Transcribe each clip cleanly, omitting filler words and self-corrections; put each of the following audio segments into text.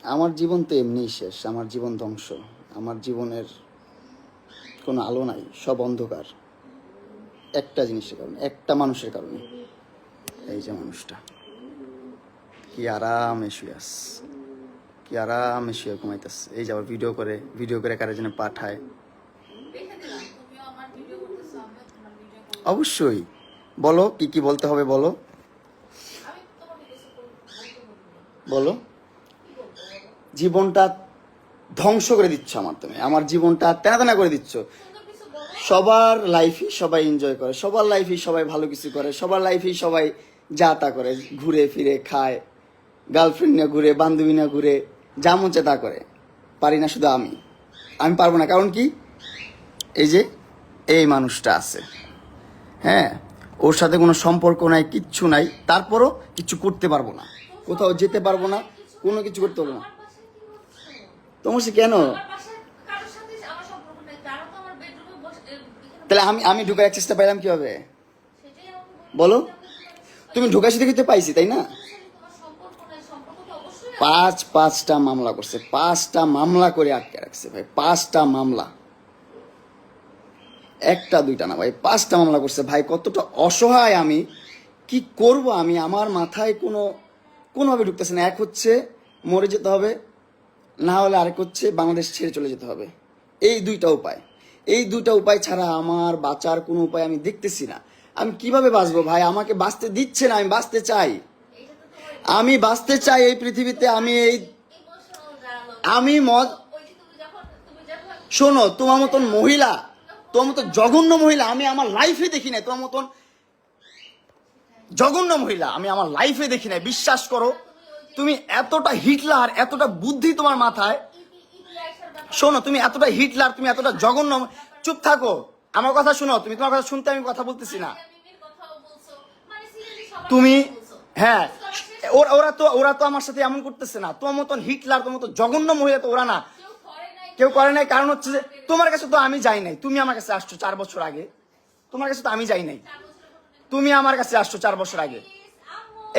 আমার জীবন তো এমনিই শেষ, আমার জীবন ধ্বংস, আমার জীবনের কোনো আলো নাই, সব অন্ধকার। একটা জিনিসের কারণে, একটা মানুষের কারণে। এই যে মানুষটা কি আরামে শুয়ে আস, কি আরামে শুয়ে ঘুমাইতেছে। এই যে আবার ভিডিও করে কারে যেন পাঠায়। অবশ্যই বলো, কি কি বলতে হবে বলো, বলো। জীবনটা ধ্বংস করে দিচ্ছ আমার, তুমি আমার জীবনটা তেনা তেনা করে দিচ্ছ। সবার লাইফই সবাই এনজয় করে, সবার লাইফই সবাই ভালো কিছু করে, সবার লাইফই সবাই যা তা করে, ঘুরে ফিরে খায়, গার্লফ্রেন্ড নিয়ে ঘুরে, বান্ধবী নিয়ে ঘুরে, যা মন চায় তা করে। পারি না শুধু আমি পারবো না। কারণ কি, এই যে এই মানুষটা আছে, হ্যাঁ, ওর সাথে কোনো সম্পর্ক নাই, কিচ্ছু নাই, তারপরও কিছু করতে পারবো না, কোথাও যেতে পারবো না, কোনো কিছু করতে পারবো না। তোমার সে কেন? তাহলে আমি ঢুকার চেষ্টা পাইলাম কিভাবে বলো? তুমি ঢুকাইছি দেখে তো পাইছি, তাই না? পাঁচটা মামলা করছে, 5টা মামলা করে আটকে রাখছে ভাই, 5টা মামলা, একটা দুইটা না ভাই, 5টা মামলা করছে ভাই। কতটা অসহায় আমি, কি করব আমি, আমার মাথায় কোনোভাবে ঢুকতেছে না। এক হচ্ছে মরে যেতে হবে, না হলে আরেক হচ্ছে বাংলাদেশ ছেড়ে চলে যেতে হবে। এই দুইটা উপায় ছাড়া আমার বাঁচার কোনো উপায় আমি দেখতেছি না। আমি কিভাবে বাঁচবো ভাই? আমাকে বাঁচতে দিচ্ছে না। আমি বাঁচতে চাই এই পৃথিবীতে। আমি শোনো, তোমার মতন মহিলা, তোমার মতো জঘন্য মহিলা আমি আমার লাইফে দেখি নাই। তোমার মতন জঘন্য মহিলা আমি আমার লাইফে দেখি নাই, বিশ্বাস করো। তুমি এতটা হিটলার, এতটা বুদ্ধি তোমার মাথায়। শোনো, তুমি এতটা হিটলার, তুমি এতটা জঘন্য। চুপ থাকো, আমার কথা শুনো। তুমি তোমার কথা শুনতে, আমি কথা বলতেছি না। তুমি, হ্যাঁ, ওরা তো আমার সাথে এমন করতেছে না। তোমার মতন হিটলার, তোমার মতো জঘন্য মহিলা তো ওরা না, কেউ করে নাই। কারণ হচ্ছে যে তোমার কাছে তো আমি যাই নাই, তুমি আমার কাছে আসছো 4 বছর আগে। তোমার কাছে তো আমি যাই নাই, তুমি আমার কাছে আসছো 4 বছর আগে।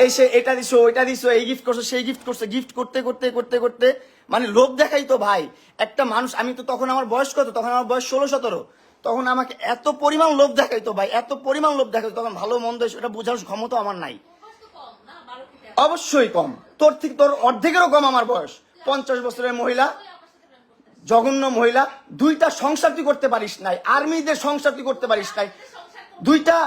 এই সে এটা দিছো, ওইটা দিছো, এই গিফট করছো, সেই গিফট করছো, গিফট করতে করতে করতে করতে মানে লোভ দেখাই তো ভাই একটা মানুষ। আমি তো তখন আমার বয়স কত? তখন আমার বয়স 16-17। তখন আমাকে এত পরিমাণ লোভ দেখাইতো ভাই, এত পরিমাণ লোভ দেখাইতো। তখন ভালো মন্দ এটা বোঝার ক্ষমতা আমার নাই। অবশ্যই কম, তোর অর্ধেকেরও কম আমার বয়স। 50 বছরের মহিলা, জঘন্য মহিলা। 2টা সংসার তুই করতে পারিস নাই, আর্মিদের সংসার তুই করতে পারিস নাই, 2টা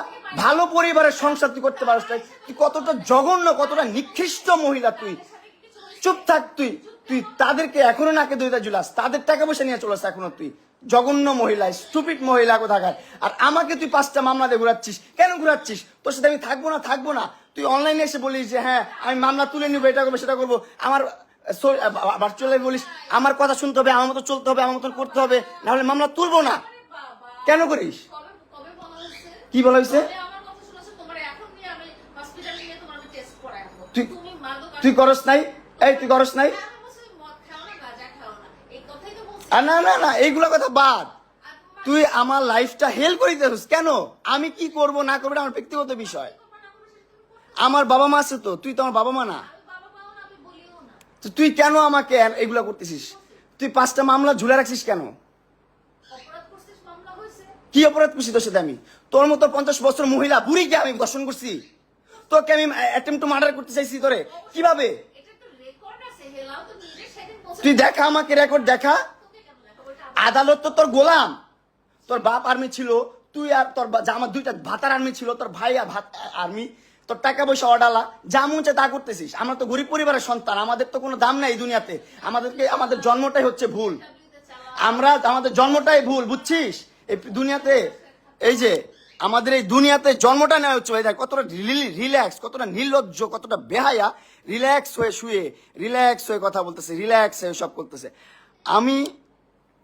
ভালো পরিবারের সংসার তুই করতে পারিস নাই। তুই কতটা জঘন্য, কতটা নিকৃষ্ট মহিলা তুই। চুপ থাক তুই। তুই তাদেরকে এখনো নাকে দইটা ঝুলাস, তাদের টাকা পয়সা নিয়ে চলে আসছে এখনো তুই। জঘন্য মহিলা, স্টুপিড মহিলা কোথাকার। আর আমাকে তুই 5টা মামলা দিয়ে ঘুরাচ্ছিস। কেন ঘুরাচ্ছিস? তোর সাথে আমি থাকবো না। তুই অনলাইনে এসে বলিস যে হ্যাঁ আমি মামলা তুলে নিবো, এটা করবো সেটা করবো। আমার ভার্চুয়ালি বলিস আমার কথা শুনতে হবে, আমার মতো চলতে হবে, আমার মতন করতে হবে, না হলে মামলা তুলবো না। কেন করিস? কি বলা হয়েছে? তুই করস নাই? এই তুই করস নাই? না না না, এইগুলো কথা বাদ। তুই আমার লাইফটা হেল করে দিতেছিস কেন? আমি কি করব না করবো আমার ব্যক্তিগত বিষয়। আমার বাবা মা আছে তো, তুই তো আমার বাবা মা না। তো তুই কেন আমাকে এগুলা করতেছিস? তুই 5টা মামলা ঝুলে রাখছিস কেন? কি অপরাধ করছি তোর সাথে আমি? তোর মতো 50 বছর মহিলা বুড়িকে আমি দর্শন করছি? তোকে আমি অ্যাটেম্পট টু মার্ডার করতে চাইছি তোরে? কিভাবে? তুই দেখা, আমাকে রেকর্ড দেখা। আদালত তো তোর গোলাম। তোর বাপ আর্মি ছিল, তুই আর তোর আমার 2টা ভাতার আর্মি ছিল, তোর ভাই আর্মি। তোর টাকা পয়সা অডালা, যা মন চায় তা করতেছিস। আমরা তো গরিব পরিবারের সন্তান, আমাদের তো কোনো দাম নাই এই দুনিয়াতে। আমাদের জন্মটাই হচ্ছে ভুল। আমাদের জন্মটাই ভুল, বুঝছিস? এই দুনিয়াতে, এই যে আমাদের এই দুনিয়াতে জন্মটা নেওয়া হচ্ছে ভাই। কতটা রিল্যাক্স, কতটা নির্লজ্জ, কতটা বেহায়া। রিল্যাক্স হয়ে শুয়ে, রিল্যাক্স হয়ে কথা বলতেছে, রিল্যাক্স হয়ে সব করতেছে।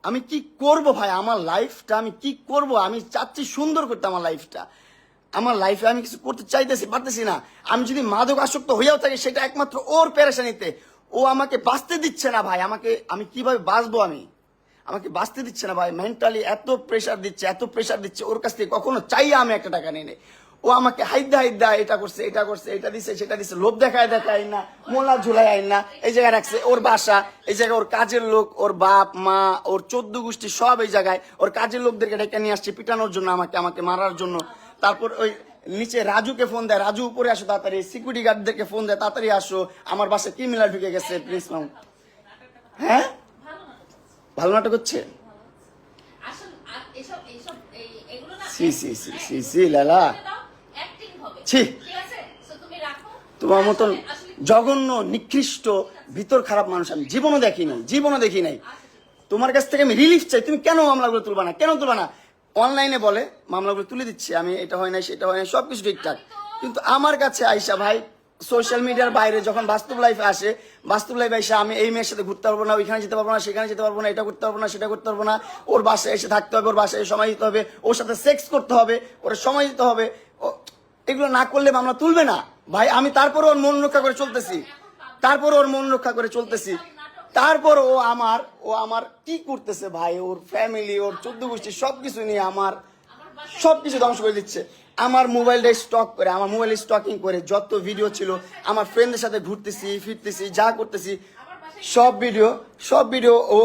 আমি কি করব ভাই? আমার লাইফটা আমি কি করব? আমি চাচ্ছি সুন্দর করতে আমার লাইফটা। আমার লাইফে আমি কিছু করতে পারতেছি না। আমি যদি মাদক আসক্ত হইয়াও থাকি, সেটা একমাত্র ওর পেরেশানিতে। ও আমাকে বাঁচতে দিচ্ছে না ভাই। আমি কিভাবে বাঁচবো? আমাকে বাঁচতে দিচ্ছে না ভাই। মেন্টালি এত প্রেশার দিচ্ছে, এত প্রেশার দিচ্ছে। ওর কাছ থেকে কখনো চাইয়া আমি একটা টাকা নিয়ে নেই। ও আমাকে হাইদা এটা করছে এটা দিছে সেটা দিছে, লোভ দেখায় না, মোলা ঝুলাই আইন না, এই জায়গায় রাখছে ওর বাসা, এই জায়গায় ওর কাজের লোক, ওর বাপ মা, ওর 14 গোষ্ঠী সব এই জায়গায়, ওর কাজের লোকদেরকে ডেকে নিয়ে আসছে পিটানোর জন্য, আমাকে মারার জন্য। তারপর ওই নিচে রাজুকে ফোন দেয়, রাজু উপরে আসো তাড়াতাড়ি, সিকিউরিটি গার্ডদেরকে ফোন দেয় তাড়াতাড়ি আসো, আমার বাসায় ক্রিমিনাল ঢুকে গেছে প্রিন্স মামুন। হ্যাঁ ভালো নাটক হচ্ছে। সি লালা, ছি, তোমার মতন জঘন্য নিকৃষ্ট ভিতর খারাপ মানুষ আমি জীবনও দেখি নাই। তোমার কাছ থেকে আমি রিলিফ চাই, তুমি কেন মামলাগুলো তুলবা না? অনলাইনে বলে মামলাগুলো তুলে দিচ্ছি আমি, এটা হয় না সেটা হয় না, সবকিছু ঠিকঠাক, কিন্তু আমার কাছে আইসা ভাই সোশ্যাল মিডিয়ার বাইরে যখন বাস্তব লাইফে আসে, আমি এই মেয়ের সাথে ঘুরতে পারবো না, ওইখানে যেতে পারবো না, সেখানে যেতে পারবো না, এটা করতে পারবো না, সেটা করতে পারবো না, ওর বাসায় এসে থাকতে হবে, ওর বাসায় সময় দিতে হবে, ওর সাথে সেক্স করতে হবে, ওর সময় দিতে হবে, এগুলো না করলে মামলা তুলবে না ভাই। আমি তারপর ওর মন রক্ষা করে চলতেছি, তারপর ও আমার কি করতেছে ভাই, ওর ফ্যামিলি, ওর 14 গোষ্ঠী সবকিছু নিয়ে আমার সবকিছু ধ্বংস করে দিচ্ছে। আমার মোবাইলটা স্টকিং করে যত ভিডিও ছিল, আমার ফ্রেন্ডদের সাথে ঘুরতেছি ফিরতেছি যা করতেছি সব ভিডিও ও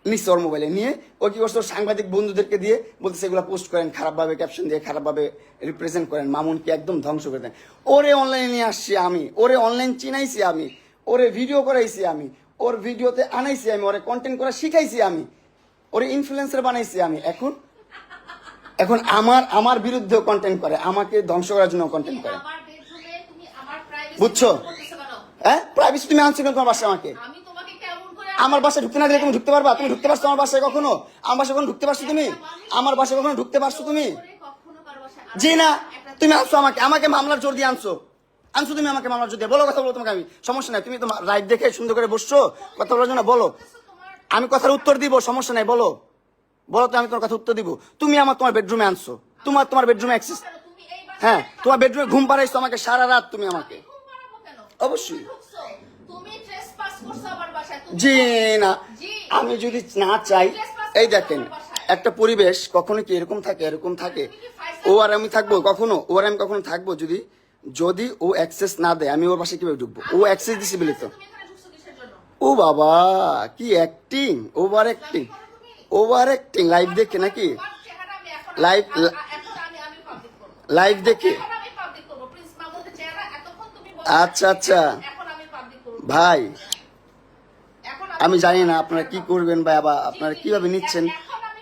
নিচ্ছে ওর মোবাইলে নিয়ে। ও কি করছে, সাংবাদিক বন্ধুদেরকে দিয়ে বলতেছে এগুলো পোস্ট করেন, খারাপভাবে ক্যাপশন দিয়ে খারাপভাবে রিপ্রেজেন্ট করেন, মামুনকে একদম ধ্বংস করে দেন। ওরে অনলাইনে নিয়ে আসছি আমি, ওরে অনলাইন চিনাইছি আমি, ওরে ভিডিও করাইছি আমি, ওর ভিডিওতে আনাইছি আমি, ওরে কন্টেন্ট করা শিখাইছি আমি, ওরে ইনফ্লুয়েন্সার বানাইছি আমি। এখন আমার বিরুদ্ধে কন্টেন্ট করে, আমাকে ধ্বংস করার জন্য কন্টেন্ট করে, বুঝছো? হ্যাঁ, প্রাইভেসি তুমি আনছো কেন তোমার বাসায়? আমার বাসায় ঢুকতে না দিলে তুমি ঢুকতে পারবা? তুমি ঢুকতে পারছো আমার বাসায় কখনো? আমার বাসায় কখনো ঢুকতে পারছো তুমি? আমার বাসায় কখনো ঢুকতে পারছো তুমি? জি না, তুমি আনছো আমাকে মামলার জোর দিয়ে আনছো তুমি আমাকে মামলার জোর দিয়ে। বলো, কথা বলো, তোমাকে আমি সমস্যা নাই, তুমি তো রাইট দেখে সুন্দর করে বসছো কথা বলার জন্য, বলো, আমি কথার উত্তর দিব, সমস্যা নাই, বলো তো, আমি তোমার কথা উত্তর দিব। তুমি তোমার বেডরুমে আনছো, তোমার বেডরুমে অ্যাক্সেস, হ্যাঁ, তোমার বেডরুমে ঘুম পাড়াইছো আমাকে সারা রাত, তুমি আমাকে অবশ্যই। জি না, আমি যদি না চাই, এই দেখেন একটা পরিবেশ কখনো কি এরকম থাকে, ও আর আমি থাকবো কখনো, থাকবো যদি ও অ্যাক্সেস না দেয়, আমি ওর বাসায় কিভাবে ঢুকবো? ও অ্যাক্সেস দিছে বলে তো। ও বাবা, কি অ্যাক্টিং, ওভার অ্যাক্টিং লাইভ দেখে নাকি? লাইভ দেখে? আচ্ছা ভাই, আমি জানি না আপনারা কি করবেন বা আপনারা কিভাবে নিচ্ছেন।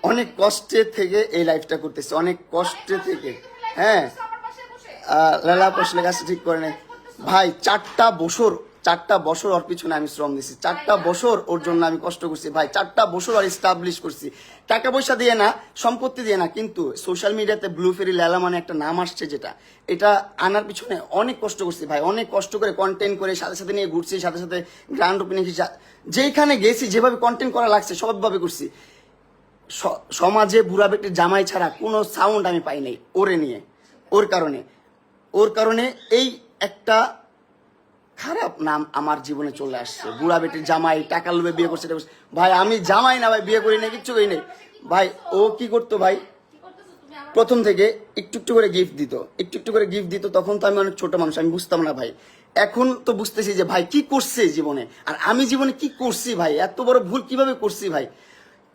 অনেক কষ্টে থেকে এই লাইফটা করতেছে, অনেক কষ্টে থেকে। হ্যাঁ, লালা পশলে গাছ ঠিক করে নেই ভাই। 4টা বছর ওর পিছনে আমি শ্রম দিছি, 4টা বছর ওর জন্য আমি কষ্ট করছি ভাই, 4টা বছর আর এস্টাবলিশ করছি, টাকা পয়সা দিয়ে না, সম্পত্তি দিয়ে না, কিন্তু সোশ্যাল মিডিয়াতে ব্লু ফেরি লালা মানে একটা নাম আসছে, এটা আনার পিছনে অনেক কষ্ট করছি ভাই, অনেক কষ্ট করে কন্টেন্ট করে সাথে নিয়ে ঘুরছি, সাথে গ্র্যান্ড ওপেনিং যেখানে গেছি যেভাবে কন্টেন্ট করা লাগছে সবভাবে করছি। সমাজে বুড়া বেটির জামাই ছাড়া কোনো সাউন্ড আমি পাই নাই ওরে নিয়ে। ওর কারণে এই একটা খারাপ নাম আমার জীবনে চলে আসছে। বুড়া বেটির জামাই, টাকা লোভে বিয়ে করছে ভাই। আমি জামাই না ভাই, বিয়ে করি না, কিচ্ছু করি নাই ভাই। ও কি করতো ভাই, প্রথম থেকে একটু করে গিফট দিত, তখন তো আমি অনেক ছোট মানুষ, আমি বুঝতাম না ভাই। এখন তো বুঝতেছি যে ভাই কি করছে জীবনে, আর আমি জীবনে কি করছি ভাই, এত বড় ভুল কিভাবে করছি ভাই।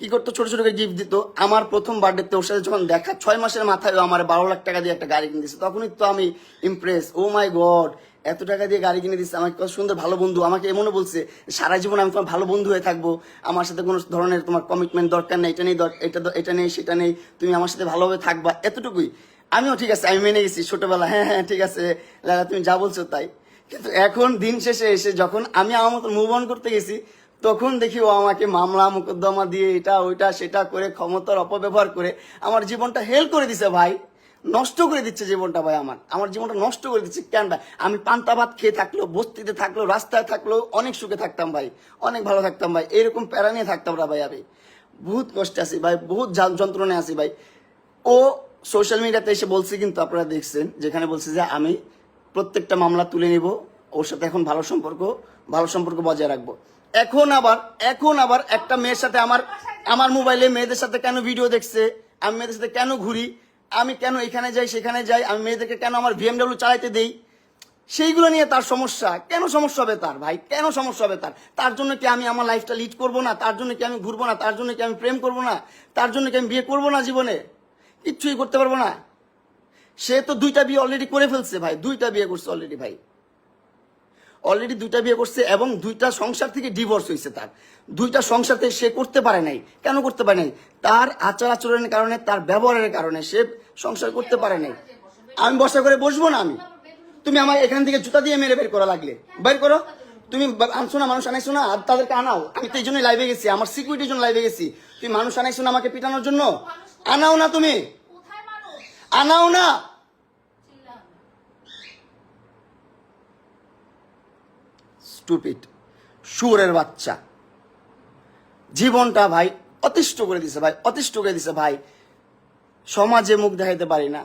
কি করতো, ছোট করে গিফট দিত। আমার প্রথম বার্থডেতে ওর সাথে যখন দেখা, 6 মাসের মাথায় আমার 12 লাখ টাকা দিয়ে একটা গাড়ি কিনে দিচ্ছে, তখনই তো আমি ইমপ্রেস। ও মাই গড, এত টাকা দিয়ে গাড়ি কিনে দিচ্ছে আমাকে, কত সুন্দর ভালো বন্ধু। আমাকে এমনও বলছে সারা জীবন আমি তোমার ভালো বন্ধু হয়ে থাকবো, আমার সাথে কোনো ধরনের তোমার কমিটমেন্ট দরকার নেই, এটা নেই সেটা নেই, তুমি আমার সাথে ভালোভাবে থাকবা, এতটুকুই। আমিও ঠিক আছে, আমি মেনে গেছি ছোটবেলা, হ্যাঁ ঠিক আছে লালা তুমি যা বলছো তাই। কিন্তু এখন দিন শেষে এসে যখন আমি আমার মতো মুভ অন করতে গেছি, তখন দেখি ও আমাকে মামলা মোকদ্দমা দিয়ে এটা ওইটা সেটা করে, ক্ষমতার অপব্যবহার করে আমার জীবনটা হেল করে দিছে ভাই, নষ্ট করে দিচ্ছে জীবনটা ভাই। আমার জীবনটা নষ্ট করে দিচ্ছে কেন ভাই? আমি পান্তা ভাত খেয়ে থাকলেও, বস্তিতে থাকলেও, রাস্তায় থাকলেও অনেক সুখে থাকতাম ভাই, অনেক ভালো থাকতাম ভাই। এরকম প্যারা নিয়ে থাকতাম না ভাই, আমি বহুত কষ্টে আছি ভাই, বহুত যন্ত্রণায় আছি ভাই। ও সোশ্যাল মিডিয়াতে এসে বলছে, কিন্তু আপনারা দেখছেন, যেখানে বলছে যে আমি প্রত্যেকটা মামলা তুলে নিব, ওর সাথে এখন ভালো সম্পর্ক বজায় রাখবো। এখন আবার একটা মেয়ের সাথে আমার মোবাইলে মেয়েদের সাথে কেন ভিডিও দেখছে, আমি মেয়েদের সাথে কেন ঘুরি, আমি কেন এখানে যাই সেখানে যাই, আমি মেয়েদেরকে কেন আমার BMW চালাইতে দেই, সেইগুলো নিয়ে তার সমস্যা। কেন সমস্যা হবে তার ভাই, কেন সমস্যা হবে তার? তার জন্য কি আমি আমার লাইফটা লিড করবো না? তার জন্য কি আমি ঘুরবো না? তার জন্য কি আমি প্রেম করবো না? তার জন্য কি আমি বিয়ে করবো না? জীবনে কিচ্ছুই করতে পারবো না। সে তো 2টা বিয়ে অলরেডি করে ফেলছে ভাই, 2টা বিয়ে করছে অলরেডি ভাই, অলরেডি 2টা বিয়ে করছে এবং 2টা সংসার থেকে ডিভোর্স হয়েছে তার। 2টা সংসার থেকে সে করতে পারে নাই। কেন করতে পারে নাই? তার আচার আচরণের কারণে, তার ব্যবহারের কারণে সে সংসার করতে পারে নাই। আমি বসা করে বসবো না আমি? তুমি আমার এখান থেকে জুতা দিয়ে মেরে বের করা লাগলে বের করো। তুমি আনছো না, মানুষ আনাইছো না, আর তাদেরকে আনাও। আমি তো এই জন্যই লাইভে গেছি, আমার সিকিউরিটির জন্য লাইভে গেছি। তুমি মানুষ আনাইছো না আমাকে পিটানোর জন্য? আনাও না, তুমি আনাও না। স্টুপিড শুয়োরের বাচ্চা, জীবনটা ভাই অতিষ্ঠ করে দিছে ভাই, অতিষ্ঠ করে দিছে ভাই। সমাজে মুখ দেখাইতে পারি না,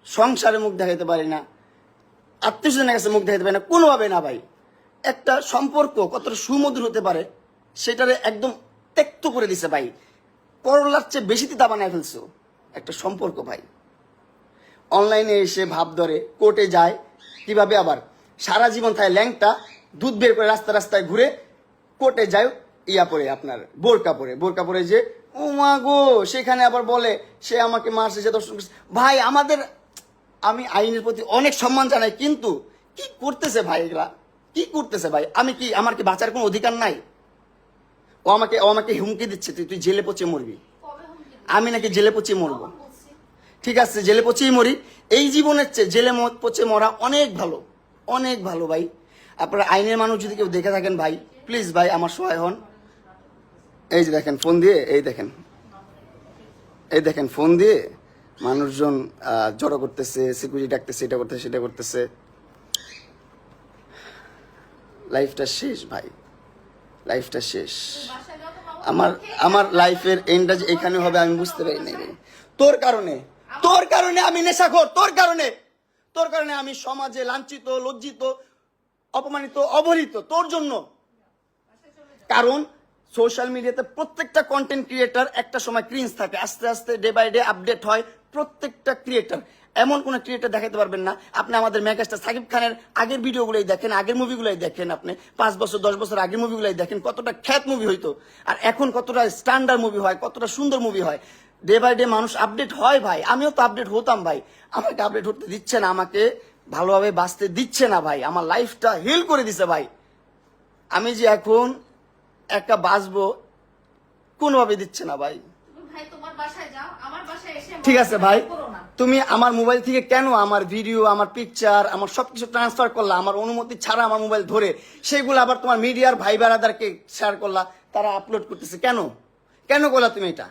সংসারে মুখ দেখাইতে পারি না, আত্মীয় স্বজনের কাছে মুখ দেখাইতে পারি না, কোনোভাবে না ভাই। একটা সম্পর্ক কতটা সুমধুর হতে পারে সেটারে একদম ত্যক্ত করে দিছে ভাই। করলার চেয়ে বেশি তিতা বানায় ফেলছো একটা সম্পর্ক ভাই। অনলাইনে এসে ভাব ধরে, কোর্টে যায়, কিভাবে আবার সারা জীবন থাকে ল্যাংটা, দুধ বের করে রাস্তা রাস্তায় ঘুরে, কোর্টে যায় ইয়া পরে, আপনার বোরকা পরে, বোরকা পরে যে ও মা গো, সেখানে আবার বলে সে আমাকে মারছে, সে দর্শন করছে। ভাই আমাদের, আমি আইনের প্রতি অনেক সম্মান জানাই, কিন্তু কি করতেছে ভাই এগুলা, কি করতেছে ভাই? আমি কি, আমার কি বাঁচার কোনো অধিকার নাই? ও আমাকে হুমকি দিচ্ছে, তুই জেলে পচে মরবি। আমি নাকি জেলে পচে মরবো? ঠিক আছে, জেলে পচেই মরি। এই জীবনের চেয়ে জেলে পচে মরা অনেক ভালো, অনেক ভালো ভাই। আপনারা আইনের মানুষ যদি কেউ দেখে থাকেন ভাই, প্লিজ ভাই আমার সহায় হন। এই যে দেখেন ফোন দিয়ে, এই দেখেন ফোন দিয়ে মানুষজন জড়ো করতেছে, সিকিউরিটি ডাকতেছে, এটা করতেছে সেটা করতেছে। লাইফটা শেষ ভাই, লাইফটা শেষ। আমার লাইফের এন্ডটা যে এখানে হবে আমি বুঝতে পারি নাই ভাই। তোর কারণে আমি নেশাখোর, তোর কারণে আমি সমাজে লাঞ্ছিত, লজ্জিত, অপমানিত, অবহেলিত, তোর জন্য। কারণ সোশ্যাল মিডিয়াতে প্রত্যেকটা কন্টেন্ট ক্রিয়েটার একটা সময় ক্রিঞ্জ থাকে, আস্তে আস্তে ডে বাই ডে আপডেট হয় প্রত্যেকটা ক্রিয়েটার। এমন কোন ক্রিয়েটার দেখাতে পারবেন না আপনি আমাদের মেগাস্টার সাকিব খানের আগের ভিডিওগুলোই দেখেন, আগের মুভিগুলোই দেখেন, আপনি 5 বছর 10 বছর আগের মুভিগুলোই দেখেন, কতটা খ্যাত মুভি হইতো, আর এখন কতটা স্ট্যান্ডার্ড মুভি হয়, কতটা সুন্দর মুভি হয়। ডে বাই ডে মানুষ আপডেট হয় ভাই, আমিও তো আপডেট হতাম ভাই। আমাকে আপডেট হতে দিচ্ছে না, আমাকে ভালোভাবে বাঁচতে দিচ্ছে না ভাই, আমার লাইফটা হিল করে দিছে ভাই। আমি যে এখন একটা বাঁচবো কোনোভাবে দিচ্ছে না ভাই। ঠিক আছে ভাই, তুমি আমার মোবাইল থেকে কেন আমার ভিডিও, আমার পিকচার, আমার সবকিছু ট্রান্সফার করলা আমার অনুমতি ছাড়া, আমার মোবাইল ধরে, সেগুলো আবার তোমার মিডিয়ার ভাই বেড়াদারকে শেয়ার করলা, তারা আপলোড করতেছে? কেন কেন করলা তুমি এটা?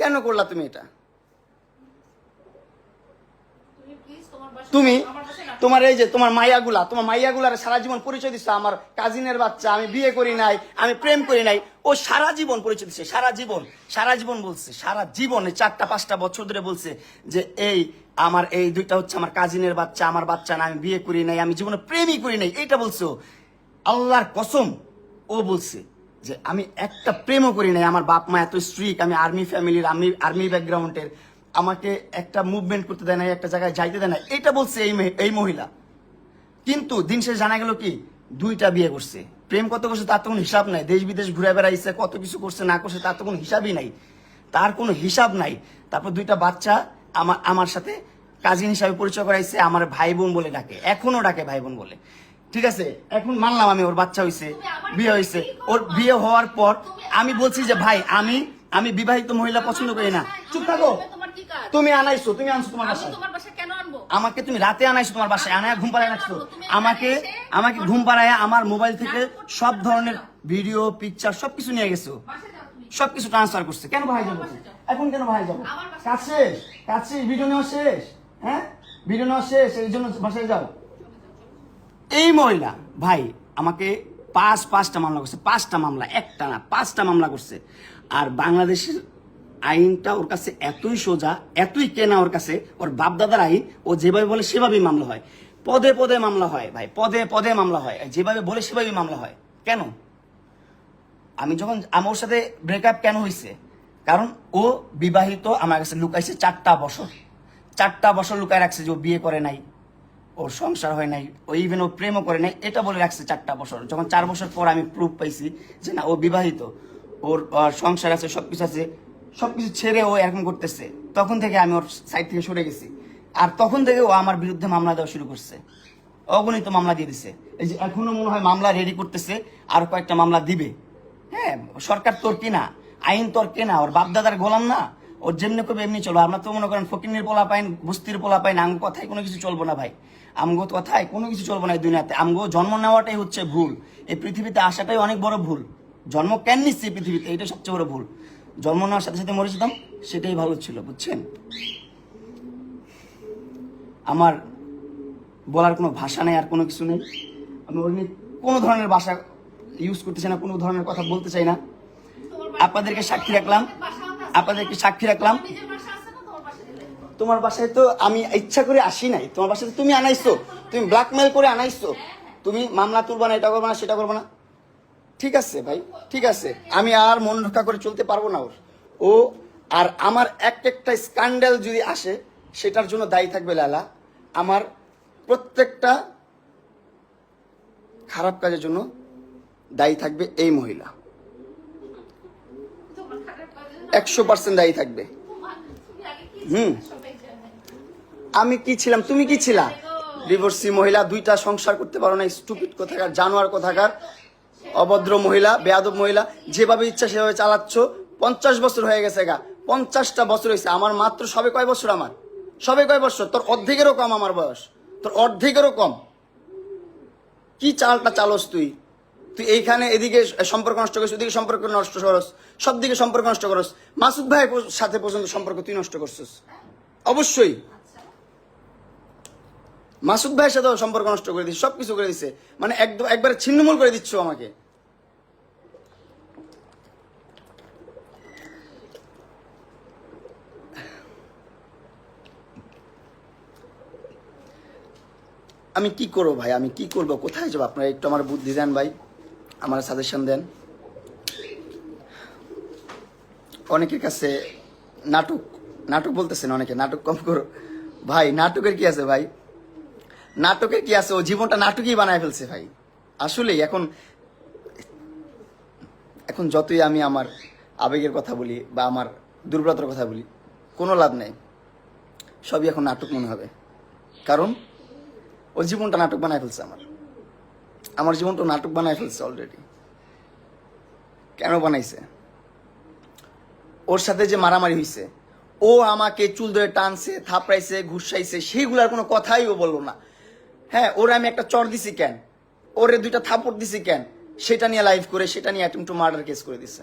কেন করলা তুমি এটা? তুমি তোমার এই যে তোমার মাইয়াগুলার সারা জীবন পরিচয় দিচ্ছে আমার কাজিনের বাচ্চা, আমি বিয়ে করি নাই, আমি প্রেম করি নাই। ও সারা জীবন পরিচয় দিচ্ছে, সারা জীবন বলছে, সারা জীবনে 4-5টা বছর ধরে বলছে যে আমার এই 2টা হচ্ছে আমার কাজিনের বাচ্চা, আমার বাচ্চা না, আমি বিয়ে করি নাই, আমি জীবনে প্রেমই করি নাই। এইটা বলছে ও। আল্লাহর কসম ও বলছে যে আমি একটা প্রেমও করি নাই, আমার বাপ মা এত স্ট্রিক্ট, আমি আর্মি ফ্যামিলির, আর্মি ব্যাকগ্রাউন্ডের, আমাকে একটা মুভমেন্ট করতে দেয় না, একটা জায়গায় যাইতে দেয় না, এটা বলছে এই মহিলা। কিন্তু দিন শেষে জানা গেল কি 2টা বিয়ে করছে। প্রেম কত করছে তার তো কোনো হিসাব নাই, দেশ বিদেশ ঘুরে বেড়াইছে, কত কিছু করছে না করছে তার তো কোনো হিসাবই নাই, তার কোনো হিসাব নাই। তারপর 2টা বাচ্চা আমার সাথে কাজিন হিসাবে পরিচয় করাইছে, আমার ভাই বোন বলে ডাকে, এখনো ডাকে ভাই বোন বলে। ঠিক আছে, এখন মানলাম আমি ওর বাচ্চা হয়েছে, বিয়ে হয়েছে, ওর বিয়ে হওয়ার পর আমি বলছি যে ভাই আমি বিবাহিত মহিলা পছন্দ করি না। চুপ থাকো, তুমি আনাইছো, তুমি আনছো তোমার বাসায়, আমাকে তুমি রাতে আনাইছো তোমার বাসায়, আনায় ঘুম পাড়ায় রাখছো, আমাকে ঘুম পাড়ায় আমার মোবাইল থেকে সব ধরনের ভিডিও পিকচার সবকিছু নিয়ে গেছো, সবকিছু ট্রান্সফার করছে। কেন ভাই যাবো এখন, কেন ভাই যাবো? কাজ শেষ, ভিডিও নেওয়া শেষ, হ্যাঁ ভিডিও নেওয়া শেষ, এই জন্য বাসায় যাও। এই মহিলা ভাই আমাকে 5টা মামলা করছে, 5টা মামলা, একটা না 5টা মামলা করছে। আর বাংলাদেশের আইনটা ওর কাছে এতই সোজা, এতই কেনা ওর কাছে, ওর বাপদাদার আইন, ও যেভাবে বলে সেভাবেই মামলা হয়, পদে পদে মামলা হয় ভাই, পদে পদে মামলা হয়, যেভাবে বলে সেভাবেই মামলা হয়। কেন? আমি যখন আমার সাথে ব্রেকআপ কেন হয়েছে? কারণ ও বিবাহিত, আমার কাছে লুকাইছে 4টা বছর, 4টা বছর লুকায় রাখছে যে ও বিয়ে করে নাই, ওর সংসার হয় নাই, ও ইভেন ও প্রেমও করে নাই, এটা বলে রাখছে 4টা বছর। যখন 4 বছর পর আমি প্রুফ পাইছি যে না ও বিবাহিত, ওর সংসার আছে, সবকিছু আছে, সবকিছু ছেড়ে ও এরকম করতেছে, তখন থেকে আমি ওর সাইড থেকে সরে গেছি। আর তখন থেকে ও আমার বিরুদ্ধে মামলা দেওয়া শুরু করছে, অগণিত মামলা দিয়ে দিছে। এই যে এখনো মনে হয় মামলা রেডি করতেছে, আর কয়েকটা মামলা দিবে। হ্যাঁ, সরকার তোর কিনা, আইন তোর কেনা, ওর বাপদাদার গোলাম না, ওর যেমনি করবে এমনি চলো। আমরা তো মনে করেন ফকিনের পোলা পাইন, বস্তির পোলা পাইন, আমগো কথায় কোনো কিছু চলবো না ভাই, আমগো কথায় কোনো কিছু চলবো না এই দুনিয়াতে। আমগো জন্ম নেওয়াটাই হচ্ছে ভুল, এই পৃথিবীতে আসাটাই অনেক বড় ভুল। জন্ম কেন নিচ্ছে এই পৃথিবীতে, এটা সবচেয়ে বড় ভুল। জন্ম নেওয়ার সাথে সাথে মরে যেতাম, সেটাই ভালো ছিল, বুঝছেন? আমার বলার কোনো ভাষা নেই, আর কোনো কিছু নেই। আমি ওর নিয়ে কোনো ধরনের ভাষা ইউজ করতে চাই না, কোনো ধরনের কথা বলতে চাই না। আপনাদেরকে সাক্ষী রাখলাম, আপনাদেরকে সাক্ষী রাখলাম। তোমার বাসায় তো আমি ইচ্ছা করে আসি নাই, তোমার বাসায় তুমি আনাইছো, তুমি ব্ল্যাকমেল করে আনাইছো। তুমি মামলা তুলবা না, এটা করবো না, সেটা করবো না। ঠিক আছে ভাই, ঠিক আছে, আমি আর মন রক্ষা করে চলতে পারবো না ওর। ও আর আমার একটা স্ক্যান্ডাল যদি আসে, সেটার জন্য দায়ী থাকবে লালা। আমার প্রত্যেকটা খারাপ কাজের জন্য দায়ী থাকবে এই মহিলা, 100% দায়ী থাকবে। আমি কি ছিলাম, তুমি কি ছিলা? ডিভোর্সি মহিলা, 2টা সংসার করতে পারো না, স্টুপিড কোথাকার, জানোয়ার কোথাকার, অভদ্র মহিলা, বেয়াদব মহিলা। যেভাবে ইচ্ছা সেভাবে চালাচ্ছ। 50 বছর হয়ে গেছে গা, 50টা বছর হয়েছে। আমার মাত্র সবে কয় বছর, আমার সবে কয় বছর? তোর অর্ধেকেরও কম আমার বয়স, তোর অর্ধেকেরও কম। কি চালটা চালস তুই? তুই এইখানে এদিকে সম্পর্ক নষ্ট করিস, ওদিকে সম্পর্ক নষ্ট করস, সব দিকে সম্পর্ক নষ্ট করস। মাসুদ ভাইয়ের সাথে পর্যন্ত সম্পর্ক তুই নষ্ট করছিস। অবশ্যই মাসুদ ভাইয়ের সাথে সম্পর্ক নষ্ট করে দিচ্ছে, সবকিছু করে দিচ্ছে, মানে একবারে ছিন্নমূল করে দিচ্ছ আমাকে। আমি কি করবো ভাই, আমি কি করবো, কোথায় যাবো? আপনারা একটু আমার বুদ্ধি দেন ভাই, আমার সাজেশন দেন। অনেকের কাছে নাটক নাটক বলতেছেন, অনেকে নাটক কম করো ভাই। নাটকের কি আছে ভাই, নাটকের কি আছে? ও জীবনটা নাটকই বানায় ফেলছে ভাই। আসলেই এখন এখন যতই আমি আমার আবেগের কথা বলি বা আমার দুর্বলতার কথা বলি, কোনো লাভ নেই। সবই এখন নাটক মনে হবে, কারণ ওর জীবনটা নাটক বানায় ফেলছে। আমার জীবনটা নাটক বানায় ফেলছে অলরেডি। কেন বানাইছে? ওর সাথে যে মারামারি হয়েছে, ও আমাকে চুল ধরে টানছে, থাপড়াইছে, ঘুষাইছে, সেইগুলার কোনো কথাই ও বললো না। হ্যাঁ, ওরে আমি একটা চর দিছি কেন, ওরে 2টা থাপড় দিছি কেন, সেটা নিয়ে লাইভ করে, সেটা নিয়ে অ্যাটেম্পট টু মার্ডার কেস করে দিছে।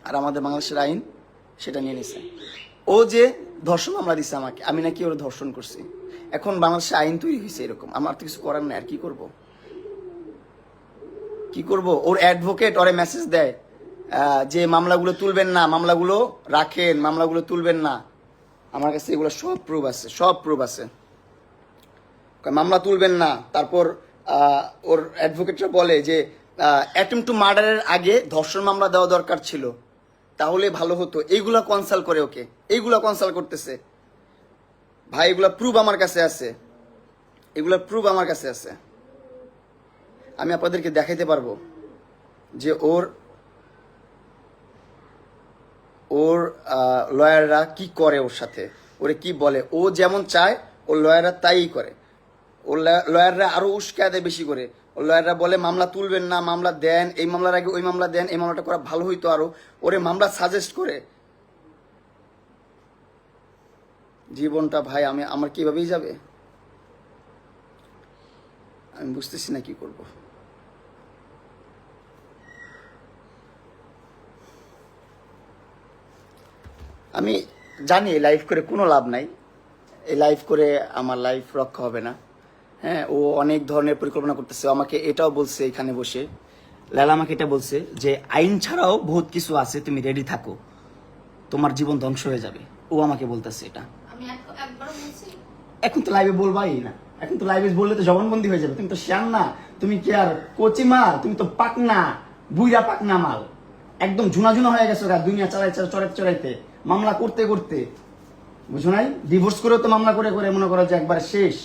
আর আমাদের বাংলাদেশের আইন সেটা নিয়ে নিছে। ও যে ধর্ষণ মামলা দিছে আমাকে, আমি নাকি ওর ধর্ষণ করছি। এখন বাংলাদেশে আইন তৈরি হয়েছে এরকম, আমার তো কিছু করার নাই। আর কি করব, কি করব? ওর অ্যাডভোকেট ওরে মেসেজ দেয় যে মামলাগুলো তুলবেন না, মামলাগুলো রাখেন, মামলাগুলো তুলবেন না। আমার কাছে এগুলো সব প্রুফ আছে, সব প্রুফ আছে। মামলা তুলবেন না। তারপর ওর অ্যাডভোকেটরা বলে যে অ্যাটেম্পট টু মার্ডারের আগে ধর্ষণ মামলা দেওয়া দরকার ছিল, তাহলে ভালো হতো। এইগুলা কনসাল্ট করে ওকে, এইগুলা কনসাল্ট করতেছে ভাই। এগুলা প্রুফ আমার কাছে আছে, এগুলা প্রুফ আমার কাছে আছে। আমি আপনাদেরকে দেখাইতে পারবো যে ওর লয়াররা কি করে ওর সাথে, ওরে কি বলে। ও যেমন চায় ওর লয়াররা তাই করে। ওর লয়াররা আরো উস্কায় দেয় বেশি করে। ওর লয়াররা বলে মামলা তুলবেন না, মামলা দেন, এই মামলার আগে ওই মামলা দেন, এই মামলাটা করা ভালো হইতো আরো। ওরে মামলা সাজেস্ট করে। জীবনটা ভাই আমার কিভাবেই যাবে, আমি বুঝতেছি না কি করব। আমি জানি এই লাইফ করে কোনো লাভ নাই, এই লাইফ করে আমার লাইফ রক্ষা হবে না। হ্যাঁ, ও অনেক ধরনের পরিকল্পনা করতেছে। আমাকে এটাও বলছে এখানে বসে, লালা আমাকে এটা বলছে যে আইন ছাড়াও বহুত কিছু আছে, তুমি রেডি থাকো, তোমার জীবন ধ্বংস হয়ে যাবে। ও আমাকে বলতেছে এটা। এখন তো লাইভে বলবাই না, এখন তো লাইভে বললে তো জবানবন্দি হয়ে যাবে। তুমি তো শ্যান না, তুমি কি আর কচি মাল, তুমি তো পাকনা, বুইরা পাকনা মাল। একদম ঝুনা ঝুনা হয়ে গেছো দুনিয়া চড়াইতে মামলা করতে করতে, বুঝো নাই? ডিভোর্স করেও তো মামলা করে করে মনে করো যে একবার শেষ,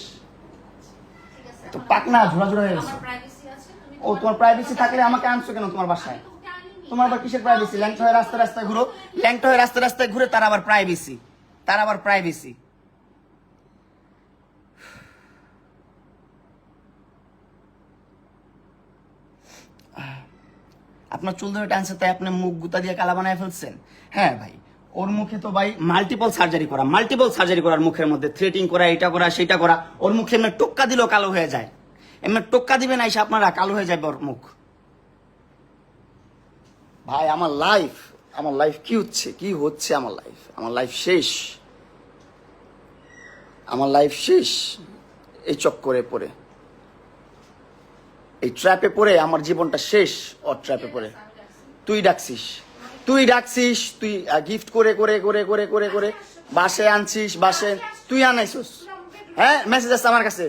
ঠিক আছে, তো পাকনা ঝোড়া ঝোড়া হয়ে গেছে। আমার প্রাইভেসি আছে, তুমি ও তোমার প্রাইভেসি থাকলে আমাকে আনছো কেন তোমার বাসায়? তোমাকে আনিনি। তোমার আবার কিসের প্রাইভেসি? ল্যাংটা হয়ে রাস্তায় রাস্তায় ঘুরো, ল্যাংটা হয়ে রাস্তায় রাস্তায় ঘুরে তার আবার প্রাইভেসি, তার আবার প্রাইভেসি। আপনার চুল ধরে টানছে তাই আপনি মুখ গুতা দিয়ে কালা বানায় ফেলছেন? হ্যাঁ ভাই, ওর মুখে তো ভাই মাল্টিপল সার্জারি করার মুখের মধ্যে থ্রেটিং করা, এটা করা সেটা করা, ওর মুখে এমনি টোক্কা দিলেও কালো হয়ে যায়। এমনি টোক্কা দিবেন আইসা আপনারা, কালো হয়ে যাবে ওর মুখ। ভাই আমার লাইফ কি হচ্ছে আমার লাইফ শেষ, আমার লাইফ শেষ এই চক্করে পড়ে, এই ট্র্যাপে পড়ে আমার জীবনটা শেষ। ওর ট্র্যাপে পড়ে তুই ডাকছিস, তুই গিফট করে করে করে করে করে করে বাসায় আনছিস, বাসায় তুই আনাইছিস। হ্যাঁ, মেসেজ আছে আমার কাছে,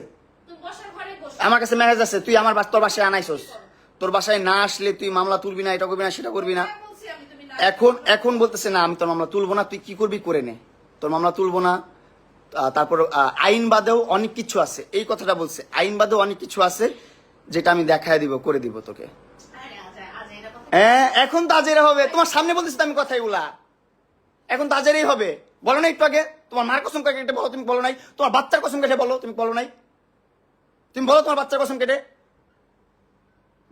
তুমি বসার ঘরে বসো। আমার কাছে মেসেজ আছে, তুই আমার তোর বাসায় আনাইছিস। তোর বাসায় না আসলে তুই মামলা তুলবি না, এটা করবি না, সেটা করবি না। হ্যাঁ, বলছি আমি, তুমি না। এখন বলতেছে না আমি তোর মামলা তুলবো না, তুই কি করবি করে নে, তোর মামলা তুলবো না। তারপর আইন বাদেও অনেক কিছু আছে, এই কথাটা বলছে, আইন বাদেও অনেক কিছু আছে যেটা আমি দেখায় দিব, করে দিব তোকে। আরে আজ এটা কথা হ্যাঁ, এখন তো আজের হবে, তোমার সামনে বলতেছি তো আমি কথা এগুলা, এখন তো আজেরই হবে। বলো না একটু আগে, তোমার মার কসম কেটে বলো, তুমি বলো নাই? তোমার বাচ্চার কসম কেটে বলো, তুমি বলো নাই? তুমি বলো তোমার বাচ্চার কসম কেটে,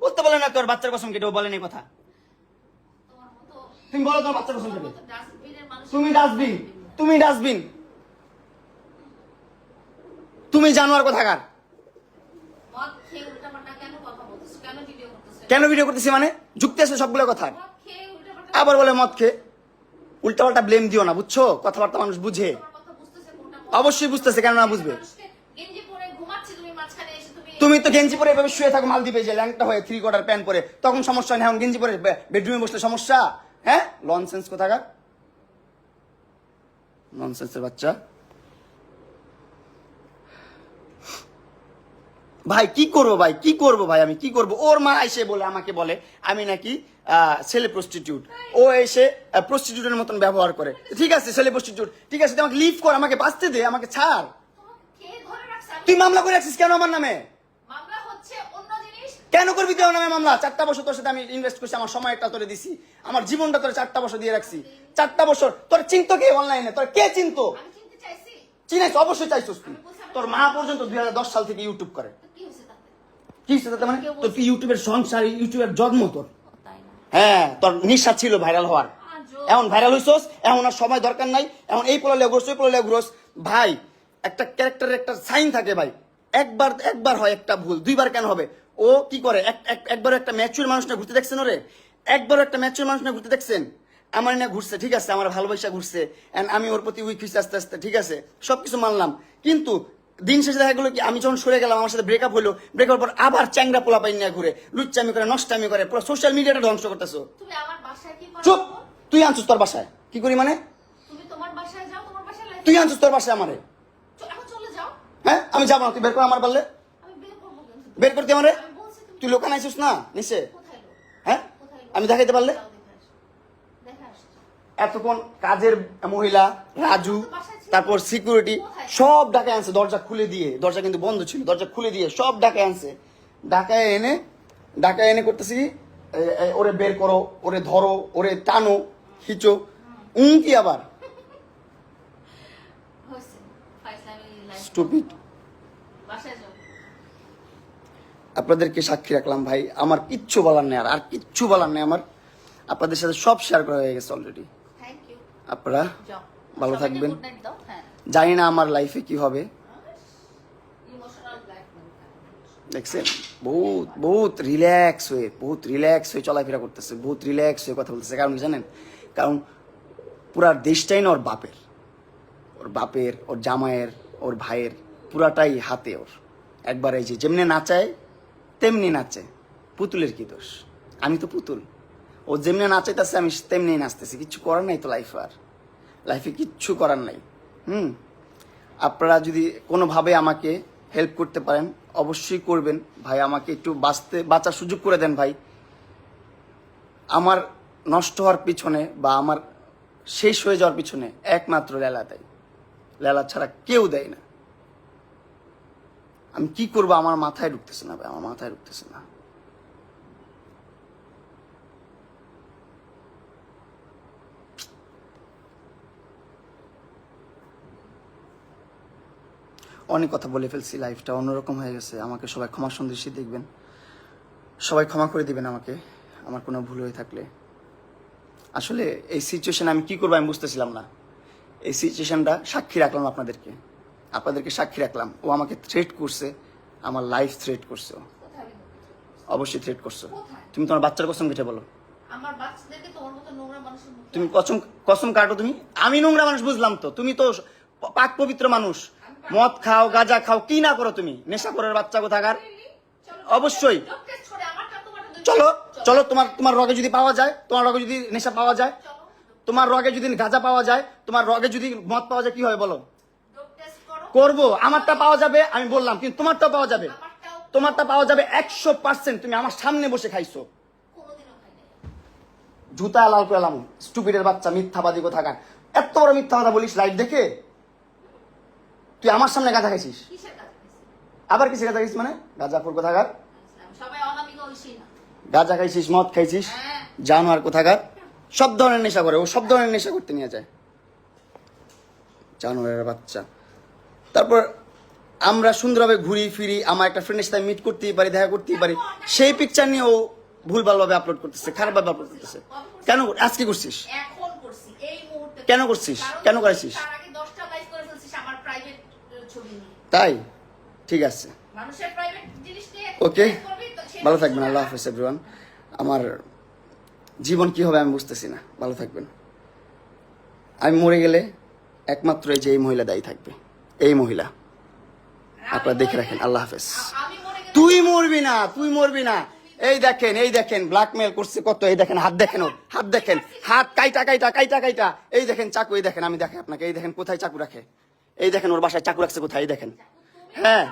বলতে বলে না তোর বাচ্চার কসম কেটে, ও বলেনি কথা। তোমার মতো, তুমি বলো তোমার বাচ্চার কসম কেটে। ডাস্টবিনের মানুষ। তুমি ডাস্টবিন, তুমি জানোয়ার কোথাকার। মদ খেয়ে উল্টাপাল্টা কেন কথা বলতেছো? কেন ভিডিও করতেছো? কেন ভিডিও করতেছি মানে? যুক্তি আছে সবগুলো কথা। মদ খেয়ে উল্টাপাল্টা আবার বলে মদ খেয়ে, উল্টাপাল্টা ব্লেম দিও না, বুঝছো? কথাবার্তা মানুষ বুঝে, তোমার কথা বুঝতেছে কোনটা মদ? অবশ্যই বুঝতেছে, কেন না বুঝবে? মানুষকে গেঞ্জি পরে ঘুমাচ্ছে, তুমি মাঝখানে এসে তুমি তো গেঞ্জি পরে এভাবে শুয়ে থাকো মালদ্বীপে, যে ল্যাংটা হয়ে 3/4 প্যান্ট পরে, তখন সমস্যা নেই। এখন গেঞ্জি পরে বেডরুমে বসলে সমস্যা? হ্যাঁ, লনসেন্স কোথাকার, ননসেন্সের বাচ্চা। ভাই কি করবো ভাই, আমি কি করবো? ওর মা এসে বলে, আমাকে বলে আমি নাকি ছেলে প্রস্টিটিউট, ও এসে প্রস্টিটিউটের মতন ব্যবহার করে। ঠিক আছে, ছেলে প্রস্টিটিউট, ঠিক আছে, তুই আমাকে লিভ কর, আমাকে বাঁচতে দে, আমাকে ছাড়। তোমাকে খেয়ে ধরে রাখছে। তুই মামলা করে রাখছিস কেন আমার নামে? মামলা হচ্ছে অন্য জিনিস। কেন করবি তুই আমার নামে মামলা? 4টা বছর তোর সাথে আমি ইনভেস্ট করছি, আমার সময়টা তোরে দিছি, আমার জীবনটা তোরে 4টা বছর দিয়ে রাখছি। 4টা বছর তোর চিনতো কে অনলাইনে? তোর কে চিনতো? আমি চিনতে চাইছি। চিনাইছ, অবশ্যই চাইছিস তুই। তোর মা পর্যন্ত 2010 সাল থেকে ইউটিউব করে। তো কি হয়েছে তাতে? কি হচ্ছে তাতে মানে? তোর কি ইউটিউবের সংসার, ইউটিউবের জন্ম তোর? ও তাই না? হ্যাঁ, তোর নিশা ছিল ভাইরাল হওয়ার, আজব। এখন ভাইরাল হইছস, এখন আর সময় দরকার নাই, এখন এই পোলালে ঘুরছ, ওই পোলালে ঘুরস। ভাই, একটা ক্যারেক্টারের একটা সাইন থাকে ভাই, একবার হয় একটা ভুল, 2বার কেন হবে? ও কি করে, একবার একটা ম্যাচুর মানুষ না ঘুরতে দেখছেন ওরে? একবার একটা ম্যাচুর মানুষ না ঘুরতে দেখছেন? আমার না ঘুরছে, ঠিক আছে, আমার ভালোবাসা ঘুরছে, এন্ড আমি ওর প্রতি উইক হয়েছি আস্তে আস্তে, ঠিক আছে, সবকিছু মানলাম। কিন্তু দিন শেষে দেখা গেলো কি, আমি যখন সরে গেলাম, আমার সাথে ব্রেকআপ হলো, ব্রেকআপ পর আবার চ্যাংরা পোলা পাই নিয়ে ঘুরে, লুচ্চামি করে, নষ্টামি করে, পুরো সোশ্যাল মিডিয়াটা ধ্বংস করতেছো। তুমি আমার বাসায় কি করো? চুপ! তুই আনছিস তোর বাসায়, কি করি মানে? তুমি তোমার বাসায় যাও, তোমার বাসায় লাইফ। তুই আনছিস তোর বাসায় আমারে? এখন চলে যাও। হ্যাঁ, আমি যাবো না, তুই বের কর আমার পারলে, আমি বের করবো কিন্তু। বের করতে আমারে। আমি বলছি তুমি তুই লোকান আইছিস না নিচে, কোথায় লোক? হ্যাঁ, কোথায় লোক? আমি দেখাইতে পারলে। যাও দেখে আসো। দেখে আসো। এতক্ষণ কাজের মহিলা রাজু, তারপর সিকিউরিটি, সব ডাকায় আনছে, দরজা খুলে দিয়ে, দরজা কিন্তু বন্ধ ছিল, দরজা খুলে দিয়ে সব ডাকায় আনছে, ডাকায় এনে করতেছি ওরে বের করো, ওরে ধরো, ওরে টানো, খিচো, কি আবার হয়েছে। ফাইজলামি লাইফ। স্টুপিড। বাসায় যাও। আপনাদেরকে সাক্ষী রাখলাম ভাই, আমার কিচ্ছু বলার নেই, আর কিচ্ছু বলার নেই আমার। আপনাদের সাথে সব শেয়ার করা হয়ে গেছে অলরেডি। Thank you. আপনারা যাও। ভালো সবাইকে থাকবেন। গুড নাইট দাও। হ্যাঁ। জানি না আমার লাইফে কি হবে, ইমোশনাল ব্ল্যাকমেল। দেখছেন, বহুত রিল্যাক্স হয়ে চলাফেরা করতেছে, বহুত রিল্যাক্স হয়ে কথা বলতেছে। কারণ কি জানেন? কারণ পুরা দেশটাই না ওর বাপের, ওর জামাইয়ের, ওর ভাইয়ের, পুরাটাই হাতে ওর। একবার এই যে যেমনি নাচায় তেমনি নাচে, পুতুলের কি দোষ? আমি তো পুতুল, ও যেমনি নাচাইতেছে আমি তেমনি নাচতেছি, কিচ্ছু করার নাই তো লাইফে কিচ্ছু করার নাই। আপনারা যদি কোনোভাবে আমাকে হেল্প করতে পারেন অবশ্যই করবেন ভাই, আমাকে একটু বাঁচার সুযোগ করে দেন ভাই। আমার নষ্ট হওয়ার পিছনে বা আমার শেষ হয়ে যাওয়ার পিছনে একমাত্র লেলা দেয়। লেলা ছাড়া কেউ দেয় না। আমি কি করবো আমার মাথায় ঢুকতেছে না ভাই, আমার মাথায় ঢুকতেছে না। অনেক কথা বলে ফেলছি, লাইফটা অন্যরকম হয়ে গেছে। আমাকে সবাই ক্ষমা সন্দেশী দেখবেন, সবাই ক্ষমা করে দিবেন আমাকে আমার কোনো ভুল হয়ে থাকলে। আসলে এই সিচুয়েশন আমি কি করবো আমি বুঝতেছিলাম না। এই সিচুয়েশনটা সাক্ষী রাখলাম আপনাদেরকে সাক্ষী রাখলাম। ও আমাকে থ্রেট করছে, আমার লাইফ থ্রেট করছে ও। কোথায় আমি ধরতে? অবশ্যই থ্রেট করছো। কোথায়? তুমি তোমার বাচ্চার কসম কেটে বলো। আমার বাচ্চাদেরকে তোমার মতো নোংরা মানুষের মুখে তুমি কসম কসম কাটো তুমি। আমি নোংরা মানুষ বুঝলাম তো, তুমি তো পাক পবিত্র মানুষ। মদ খাও, গাঁজা খাও, কি না করো তুমি? নেশা করার বাচ্চা কোথাকার। অবশ্যই। ডোপ টেস্ট করে আমারটা তোমারটা দুই- চলো চলো, তোমার রগে যদি পাওয়া যায়, তোমার রগে যদি নেশা পাওয়া যায়, চলো তোমার রগে যদি গাঁজা পাওয়া যায়, তোমার রগে যদি মদ পাওয়া যায়, কি হয় বলো? ডোপ টেস্ট করো। করবো। আমারটা পাওয়া যাবে আমি বললাম, কিন্তু তোমারটা পাওয়া যাবে। আমারটাও তোমারটা পাওয়া যাবে 100%। তুমি আমার সামনে বসে খাইছো। কোনোদিনও খাই নাই। জুতা লাল পেলাম, স্টুপিডের বাচ্চা, মিথ্যাবাদী কোথাকার। এত বড় মিথ্যা কথা বলিস লাইভ দেখে? তুই আমার সামনে গাঁজা খাইছিস? কিসের কাছে গেছি? আবার কিসে গাঁজা খাইছিস মানে? গাঁজাখোর কোথাকার। আমি সবাই অনামিকা হইছি না। গাঁজা খাইছিস, মদ খাইছিস, হ্যাঁ। জানোয়ার কোথাকার। সব ধরনের নেশা করে ও, সব ধরনের নেশা করতে নিয়ে যায়, জানোয়ারের বাচ্চা। তারপর আমরা সুন্দরভাবে ঘুরি ফিরি, আমার একটা ফ্রেন্ডের সাথে মিট করতেই পারি, দেখা করতেই পারি, সেই পিকচার নিয়ে ও ভুলভালভাবে আপলোড করতেছে, খারাপভাবে আপলোড করতেছে। কেন আজকে করছিস? এখন করছি এই মুহূর্তে। কেন করছিস? কারণ কেন তুই করেছিস? তার আগে 10টা লাইভ করে ফেলছিস আমার প্রাইভেট ছবি নিয়ে। তাই ঠিক আছে, মানুষের প্রাইভেট জিনিস নিয়ে ওকে, live করবি তো সেটা ভালো থাকবেন। কিছু না। আল্লাহ হাফেজ এভরিওয়ান। আমার জীবন কি হবে আমি বুঝতেছি না। ভালো থাকবেন। আমি মরে গেলে একমাত্র এই যে এই মহিলা দায়ী থাকবে, এই মহিলা। আপনারা দেখে রাখেন। আল্লাহ হাফেজ। আমি মরে গেলে তুই মরবি না, তুই মরবি না। এই দেখেন ব্ল্যাকমেল করছে কত। এই দেখেন হাত, দেখেন ওর হাত, দেখেন হাত কাইটা কাইটা কাইটা কাইটা। এই দেখেন চাকু, এই দেখেন, আমি দেখে আপনাকে, এই দেখেন কোথায় চাকু রাখে। এই দেখেন ওর বাসায় চাকু রাখছে কোথায়, এই দেখেন। হ্যাঁ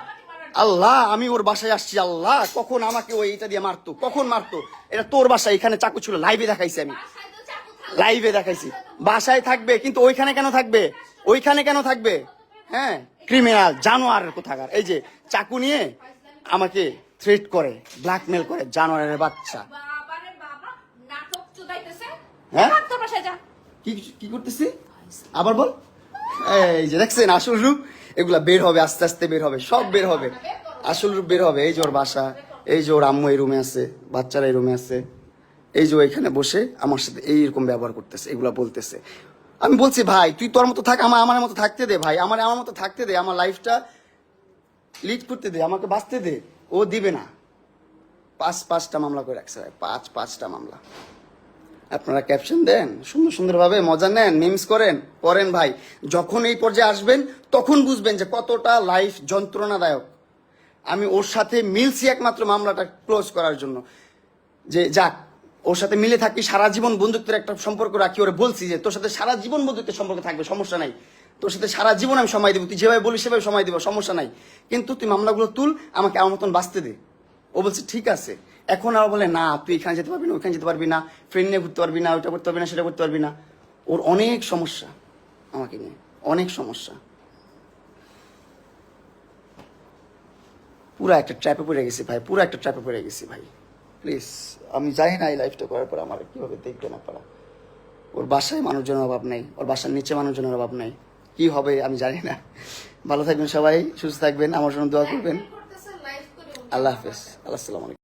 আল্লাহ, আমি ওর বাসায় আসছি। আল্লাহ, কখন আমাকে ওই এটা দিয়ে মারতো, কখন মারতো? এটা তোর বাসায়, এখানে চাকু ছিল, লাইভে দেখাইছি আমি, বাসায় তো চাকু থাকবে। লাইভে দেখাইছি। বাসায় থাকবে কিন্তু ওইখানে কেন থাকবে? ওইখানে কেন থাকবে? হ্যাঁ, ক্রিমিনাল, জানোয়ার কোথাকার। এই যে চাকু নিয়ে আমাকে থ্রেট করে, ব্ল্যাকমেল করে, জানোয়ারের বাচ্চা। বাবারে বাবা, নাটক চুদাইতেছে। হ্যাঁ? ভাগ তোর বাসায় যা। কি কি করতেছি আবার বল। এই যে দেখছেন আসল রূপ, এগুলা বের হবে, আস্তে আস্তে বের হবে, সব বের হবে, আসল রূপ বের হবে। এই যে ওর বাসা, এই যে ওর আম্মু এই রুমে আছে, বাচ্চারা এই রুমে আছে, এই যে ও এখানে বসে আমার সাথে এইরকম ব্যবহার করতেছে, এগুলা বলতেছে। আমি বলছি ভাই তুই তোর মতো থাক, আমার মতো থাকতে দে ভাই, আমার মতো থাকতে দে, আমার লাইফটা লিড করতে দে, আমাকে বাঁচতে দে। ও দিবে না। পাঁচটা মামলা করে রাখছে ভাই, পাঁচটা মামলা। আপনারা ক্যাপশন দেন, সুন্দরভাবে মজা নেন, মিমস করেন ভাই। যখন এই পর্যায়ে আসবেন তখন বুঝবেন যে কতটা লাইফ যন্ত্রণাদায়ক। আমি ওর সাথে মিলছি একমাত্র মামলাটা ক্লোজ করার জন্য, যে যাক ওর সাথে মিলে থাকি, সারা জীবন বন্ধুত্বের একটা সম্পর্ক রাখি। ওরে বলছি যে তোর সাথে সারা জীবন বন্ধুত্বের সম্পর্ক থাকবে, সমস্যা নাই, তোর সাথে সারা জীবন আমি সময় দেবো, তুই যেভাবে বলিস সেভাবে সময় দেবো, সমস্যা নাই, কিন্তু তুই মামলাগুলো তুল, আমাকে আমার মতন বাঁচতে দে। ও বলছে ঠিক আছে। এখন আর বলে না তুই এখানে যেতে পারবি না, ওইখানে যেতে পারবি না, ফ্রেন্ড নিয়ে ঘুরতে পারবি না, ওইটা করতে পারবি না, সেটা করতে পারবি না। ওর অনেক সমস্যা আমাকে নিয়ে, অনেক সমস্যা। পুরা একটা ট্র্যাপে পড়ে গেছি ভাই, পুরা একটা ট্র্যাপে পড়ে গেছি ভাই। প্লিজ, আমি জানি না এই লাইফটা করার পর আমার কিভাবে দেখবে না পারা। ওর বাসায় মানুষজনের অভাব নেই, ওর বাসার নিচে মানুষজনের অভাব নেই, কি হবে আমি জানি না। ভালো থাকবেন সবাই, সুস্থ থাকবেন, আমার জন্য দোয়া করবেন। করতেছে লাইভ করে। আল্লাহ হাফেজ, আল্লাহ আসসালামু আলাইকুম।